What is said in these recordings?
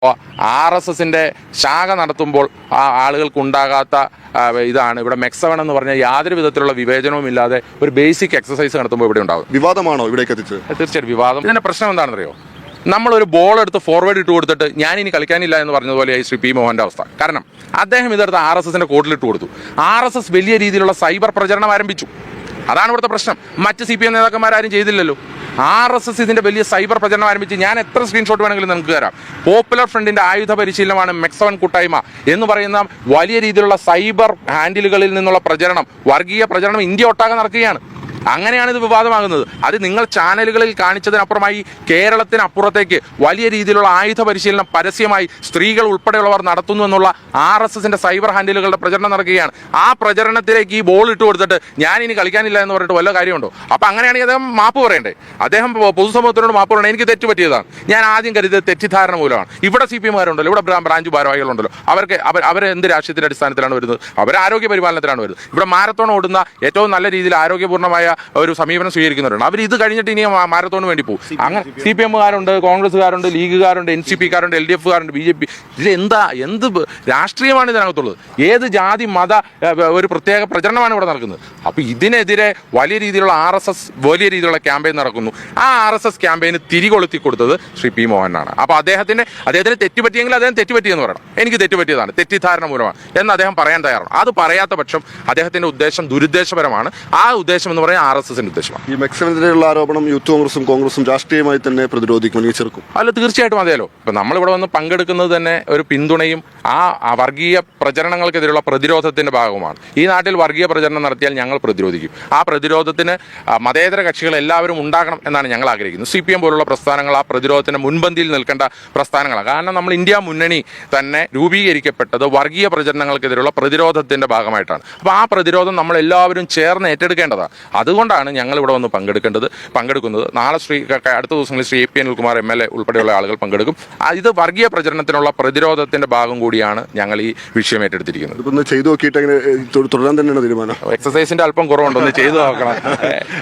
RSSന്റെ ശാഖ നടത്തുമ്പോൾ ആ ആളുകൾക്കുണ്ടാകാത്ത ഇതാണ് ഇവിടെ മെക്സവൺ എന്ന് പറഞ്ഞാൽ യാതൊരു വിധത്തിലുള്ള വിവേചനവും ഇല്ലാതെ ഒരു ബേസിക് എക്സസൈസ് നടത്തുമ്പോൾ ഇവിടെ ഉണ്ടാകും. വിവാദമാണോ ഇവിടേക്ക് എത്തിച്ചത്? തീർച്ചയായിട്ടും വിവാദം. ഇതിന്റെ പ്രശ്നം എന്താണെന്നറിയോ? നമ്മളൊരു ബോൾ എടുത്ത് ഫോർവേഡ് ഇട്ട് കൊടുത്തിട്ട് ഞാൻ ഇനി കളിക്കാനില്ല എന്ന് പറഞ്ഞതുപോലെയായി ശ്രീ പി മോഹന്റെ അവസ്ഥ. കാരണം അദ്ദേഹം ഇതെടുത്ത് RSSന്റെ കോർട്ടിലിട്ട് കൊടുത്തു. RSS വലിയ രീതിയിലുള്ള സൈബർ പ്രചരണം ആരംഭിച്ചു. അതാണ് ഇവിടുത്തെ പ്രശ്നം. മറ്റ് CPM നേതാക്കന്മാരും ചെയ്തില്ലല്ലോ. RSS ഇതിന്റെ വലിയ സൈബർ പ്രചരണം ആരംഭിച്ച് ഞാൻ എത്ര സ്ക്രീൻഷോട്ട് വേണമെങ്കിലും നിങ്ങൾക്ക് തരാം. പോപ്പുലർ ഫ്രണ്ടിന്റെ ആയുധ പരിശീലനമാണ് മെക്സവൺ കൂട്ടായ്മ എന്ന് പറയുന്ന വലിയ രീതിയിലുള്ള സൈബർ ഹാൻഡിലുകളിൽ നിന്നുള്ള പ്രചരണം, വർഗീയ പ്രചരണം ഇന്ത്യ ഒട്ടാകെ നടക്കുകയാണ്. അങ്ങനെയാണ് ഇത് വിവാദമാകുന്നത്. അത് നിങ്ങൾ ചാനലുകളിൽ കാണിച്ചതിനപ്പുറമായി കേരളത്തിനപ്പുറത്തേക്ക് വലിയ രീതിയിലുള്ള ആയുധ പരിശീലനം പരസ്യമായി സ്ത്രീകൾ ഉൾപ്പെടെയുള്ളവർ നടത്തുന്നു എന്നുള്ള RSSന്റെ സൈബർ ഹാൻഡിലുകളുടെ പ്രചരണം നടക്കുകയാണ്. ആ പ്രചരണത്തിലേക്ക് ഈ ബോൾ ഇട്ട് കൊടുത്തിട്ട് ഞാൻ ഇനി കളിക്കാനില്ല എന്ന് പറഞ്ഞിട്ട് വല്ല കാര്യമുണ്ടോ? അപ്പം അങ്ങനെയാണെങ്കിൽ അദ്ദേഹം മാപ്പ് പറയണ്ടേ? അദ്ദേഹം പൊതുസമൂഹത്തിനോട് മാപ്പ് പറയണേ. എനിക്ക് തെറ്റ് പറ്റിയതാണ്. ഞാൻ ആദ്യം കരുതിയത് തെറ്റിദ്ധാരണ മൂലമാണ്. ഇവിടെ CPMകാരുണ്ടല്ലോ, ഇവിടെ ബ്രാഞ്ച് ഭാരവാഹികളുണ്ടല്ലോ, അവർ എന്ത് രാഷ്ട്രീയത്തിന്റെ അടിസ്ഥാനത്തിലാണ് വരുന്നത്? അവർ ആരോഗ്യ പരിപാലനത്തിലാണ് വരുന്നത്. ഇവിടെ മാരത്തോൺ ഓടുന്ന ഏറ്റവും നല്ല രീതിയിൽ ആരോഗ്യപൂർണ്ണമായ ഒരു സമീപനം സ്വീകരിക്കുന്നവരുണ്ട്. അവർ ഇത് കഴിഞ്ഞിട്ട് ഇനി മാരത്തോണിന് വേണ്ടി പോകും. അങ്ങനെ CPMകാരുണ്ട്, കോൺഗ്രസ്സുകാരുണ്ട്, ലീഗുകാരുണ്ട്, NCPക്കാരുണ്ട്, LDFകാരുണ്ട്, BJP. എന്ത് രാഷ്ട്രീയമാണ് ഇതിനകത്തുള്ളത്? ഏത് ജാതി മത ഒരു പ്രത്യേക പ്രചരണമാണ് ഇവിടെ നടക്കുന്നത്? അപ്പോൾ ഇതിനെതിരെ വലിയ രീതിയിലുള്ള RSS വലിയ രീതിയിലുള്ള ക്യാമ്പയിൻ നടക്കുന്നു. ആ RSS ക്യാമ്പയിന് തിരികൊളുത്തി കൊടുത്തത് ശ്രീ പി മോഹനാണ്. അപ്പോൾ അദ്ദേഹത്തിന് തെറ്റുപറ്റിയെങ്കിൽ അദ്ദേഹം തെറ്റുപറ്റിയെന്ന് പറയണം. എനിക്ക് തെറ്റുപറ്റിയതാണ്, തെറ്റിദ്ധാരണ മൂലമാണ് എന്ന് അദ്ദേഹം പറയാൻ തയ്യാറാണ്. അത് പറയാത്ത പക്ഷം അദ്ദേഹത്തിന്റെ ഉദ്ദേശം ദുരുദ്ദേശപരമാണ്. ആ ഉദ്ദേശം എന്ന് പറയുന്നത് RSSന്റെ ഉദ്ദേശമാണ്. ഈ മെക്സവനെതിരെയുള്ള ആരോപണം യൂത്ത് കോൺഗ്രസും രാഷ്ട്രീയമായി തന്നെ പ്രതിരോധിക്കും, ചെറുക്കും. അല്ല, തീർച്ചയായിട്ടും അതെയല്ലോ. ഇപ്പം നമ്മളിവിടെ വന്ന് പങ്കെടുക്കുന്നത് തന്നെ ഒരു പിന്തുണയും ആ വർഗീയ പ്രചരണങ്ങൾക്കെതിരെയുള്ള പ്രതിരോധത്തിന്റെ ഭാഗമാണ്. ഈ നാട്ടിൽ വർഗീയ പ്രചരണം നടത്തിയാൽ ഞങ്ങൾ പ്രതിരോധിക്കും. ആ പ്രതിരോധത്തിന് മതേതര കക്ഷികൾ എല്ലാവരും ഉണ്ടാകണം എന്നാണ് ഞങ്ങൾ ആഗ്രഹിക്കുന്നത്. CPM പോലുള്ള പ്രസ്ഥാനങ്ങൾ ആ പ്രതിരോധത്തിന്റെ മുൻപന്തിയിൽ നിൽക്കേണ്ട പ്രസ്ഥാനങ്ങളാണ്. കാരണം നമ്മൾ ഇന്ത്യ മുന്നണി തന്നെ രൂപീകരിക്കപ്പെട്ടത് വർഗീയ പ്രചരണങ്ങൾക്കെതിരെയുള്ള പ്രതിരോധത്തിന്റെ ഭാഗമായിട്ടാണ്. അപ്പോൾ ആ പ്രതിരോധം നമ്മൾ എല്ലാവരും ചേർന്ന് ഏറ്റെടുക്കേണ്ടതാണ്. അതുകൊണ്ടാണ് ഞങ്ങൾ ഇവിടെ വന്ന് പങ്കെടുക്കുന്നത്. നാളെ അടുത്ത ദിവസങ്ങളിൽ ശ്രീ AP അനിൽകുമാർ MLA ഉൾപ്പെടെയുള്ള ആളുകൾ പങ്കെടുക്കും. ഇത് വർഗീയ പ്രചരണത്തിനുള്ള പ്രതിരോധത്തിന്റെ ഭാഗം കൂടിയാണ് ഞങ്ങൾ ഈ വിഷയം ഏറ്റെടുത്തിരിക്കുന്നത്. ചെയ്തു നോക്കിയിട്ട് തുടരാൻ തന്നെയാണ് തീരുമാനം. എക്സസൈസിന്റെ അല്പം കുറവുണ്ടൊന്ന് ചെയ്തു നോക്കണം.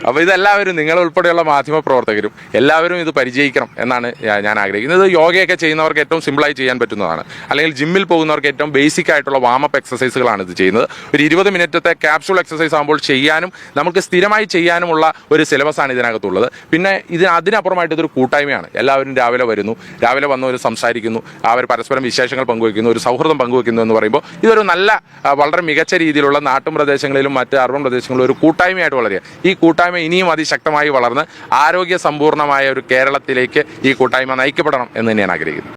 അപ്പോൾ ഇതെല്ലാവരും നിങ്ങൾ ഉൾപ്പെടെയുള്ള മാധ്യമ പ്രവർത്തകരും എല്ലാവരും ഇത് പരിചയിക്കണം എന്നാണ് ഞാൻ ആഗ്രഹിക്കുന്നത്. ഇത് യോഗയൊക്കെ ചെയ്യുന്നവർക്ക് ഏറ്റവും സിമ്പിളായി ചെയ്യാൻ പറ്റുന്നതാണ്. അല്ലെങ്കിൽ ജിമ്മിൽ പോകുന്നവർക്ക് ഏറ്റവും ബേസിക് ആയിട്ടുള്ള വാമപ്പ് എക്സസൈസുകളാണ് ഇത് ചെയ്യുന്നത്. ഒരു 20 മിനിറ്റത്തെ ക്യാപ്സൂൾ എക്സസൈസ് ആകുമ്പോൾ ചെയ്യാനും നമുക്ക് സ്ഥിരമായി ചെയ്യാനുമുള്ള ഒരു സിലബസാണ് ഇതിനകത്തുള്ളത്. പിന്നെ അതിനപ്പുറമായിട്ട് ഇതൊരു കൂട്ടായ്മയാണ്. എല്ലാവരും രാവിലെ വന്നവർ സംസാരിക്കുന്നു, അവർ പരസ്പരം വിശേഷങ്ങൾ പങ്കുവയ്ക്കുന്നു, ഒരു സൗഹൃദം പങ്കുവയ്ക്കുന്നു എന്ന് പറയുമ്പോൾ ഇതൊരു വളരെ മികച്ച രീതിയിലുള്ള നാട്ടും പ്രദേശങ്ങളിലും മറ്റ് അർബൻ പ്രദേശങ്ങളിലും ഒരു കൂട്ടായ്മയായിട്ട് വളരുക. ഈ കൂട്ടായ്മ ഇനിയും അതിശക്തമായി വളർന്ന് ആരോഗ്യ സമ്പൂർണ്ണമായ ഒരു കേരളത്തിലേക്ക് ഈ കൂട്ടായ്മ നയിക്കപ്പെടണം എന്ന് ഞാൻ ആഗ്രഹിക്കുന്നു.